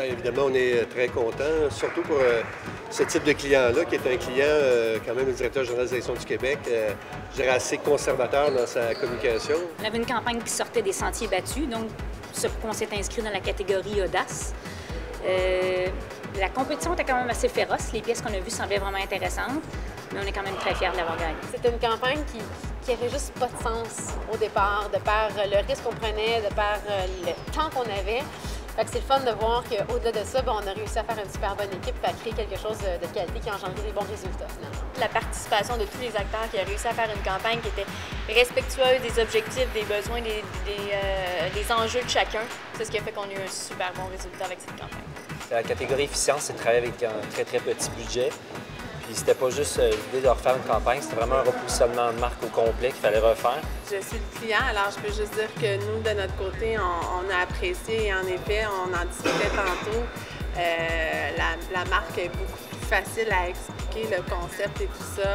Bien, évidemment, on est très content, surtout pour ce type de client-là, qui est un client, quand même, le directeur général des élections du Québec, je dirais assez conservateur dans sa communication. On avait une campagne qui sortait des sentiers battus, donc on s'est inscrit dans la catégorie audace. La compétition était quand même assez féroce. Les pièces qu'on a vues semblaient vraiment intéressantes, mais on est quand même très fiers de l'avoir gagnée. C'était une campagne qui avait juste pas de sens au départ, de par le risque qu'on prenait, de par le temps qu'on avait. Fait que c'est le fun de voir qu'au-delà de ça, on a réussi à faire une super bonne équipe et à créer quelque chose de qualité qui a engendré des bons résultats, finalement. La participation de tous les acteurs qui a réussi à faire une campagne qui était respectueuse des objectifs, des besoins, des enjeux de chacun, c'est ce qui a fait qu'on a eu un super bon résultat avec cette campagne. La catégorie efficience, c'est de travailler avec un très petit budget. Puis c'était pas juste l'idée de refaire une campagne, c'était vraiment un repositionnement de marque au complet qu'il fallait refaire. Je suis le client, alors je peux juste dire que nous, de notre côté, on a apprécié et en effet, on en discutait tantôt. La marque est beaucoup plus facile à expliquer, le concept et tout ça,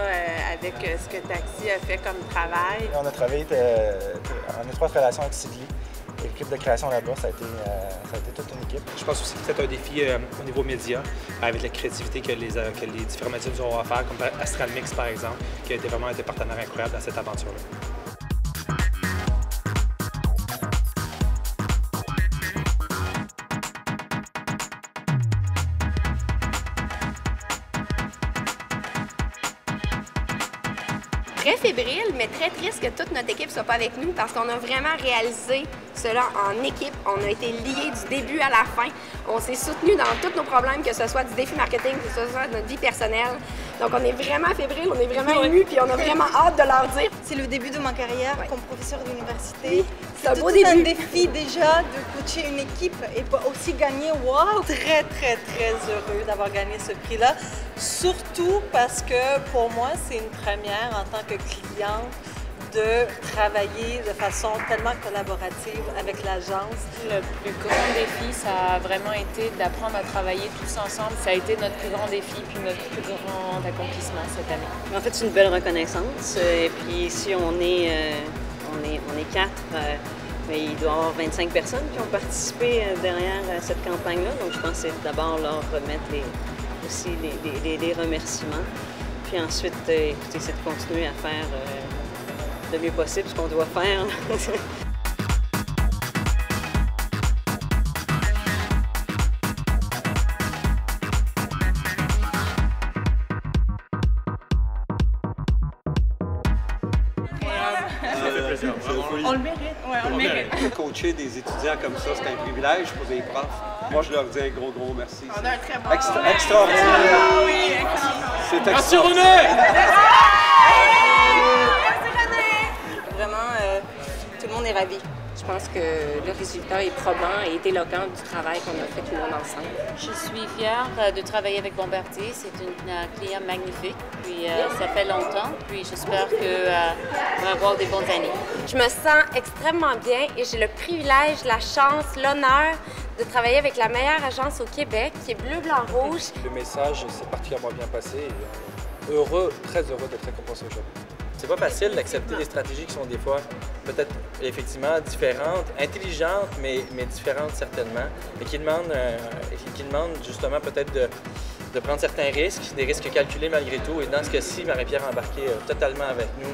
avec ce que Taxi a fait comme travail. On a travaillé en étroite relation avec Sidley. L'équipe de création là-bas, ça a été toute une équipe. Je pense aussi que c'est un défi au niveau média, avec la créativité que les différents médias nous ont offert, comme Astral Mix par exemple, qui a été vraiment un des partenaires incroyables dans cette aventure-là. Très fébrile, mais très triste que toute notre équipe ne soit pas avec nous parce qu'on a vraiment réalisé cela en équipe. On a été liés du début à la fin. On s'est soutenus dans tous nos problèmes, que ce soit du défi marketing, que ce soit de notre vie personnelle. Donc on est vraiment fébrile, on est vraiment émus, puis on a vraiment hâte de leur dire. C'est le début de ma carrière comme professeur d'université. Oui, c'est un beau début. C'est un défi déjà de coacher une équipe et aussi gagner. Wow! Très heureux d'avoir gagné ce prix-là. Surtout parce que pour moi, c'est une première en tant que cliente de travailler de façon tellement collaborative avec l'agence. Le plus grand défi, ça a vraiment été d'apprendre à travailler tous ensemble. Ça a été notre plus grand défi puis notre plus grand accomplissement cette année. En fait, c'est une belle reconnaissance. Et puis ici, on est 4. Il doit y avoir 25 personnes qui ont participé derrière cette campagne-là. Donc, je pense que c'est d'abord leur remettre aussi les remerciements. Puis ensuite, écoutez, c'est de continuer à faire le mieux possible ce qu'on doit faire. On le mérite, ouais, on le mérite. Coacher des étudiants comme ça, c'est un privilège pour des profs. Moi, je leur dis un gros merci. On a un très bon... Extraordinaire! Ah oui, excellent! C'est extraordinaire! Merci René! Vraiment, tout le monde est ravi. Je pense que le résultat est probant et est éloquent du travail qu'on a fait tout le monde ensemble. Je suis fière de travailler avec Bombardier. C'est une client magnifique. Puis ça fait longtemps. Puis j'espère qu'on va avoir des bonnes années. Je me sens extrêmement bien et j'ai le privilège, la chance, l'honneur de travailler avec la meilleure agence au Québec, qui est Bleu, Blanc, Rouge. Le message s'est particulièrement bien passé. Heureux, très heureux d'être récompensé aujourd'hui. C'est pas facile d'accepter des stratégies qui sont des fois peut-être effectivement différentes, intelligentes, mais différentes certainement, mais qui demandent justement peut-être de prendre certains risques, des risques calculés malgré tout. Et dans ce cas-ci, Marie-Pierre a embarqué totalement avec nous.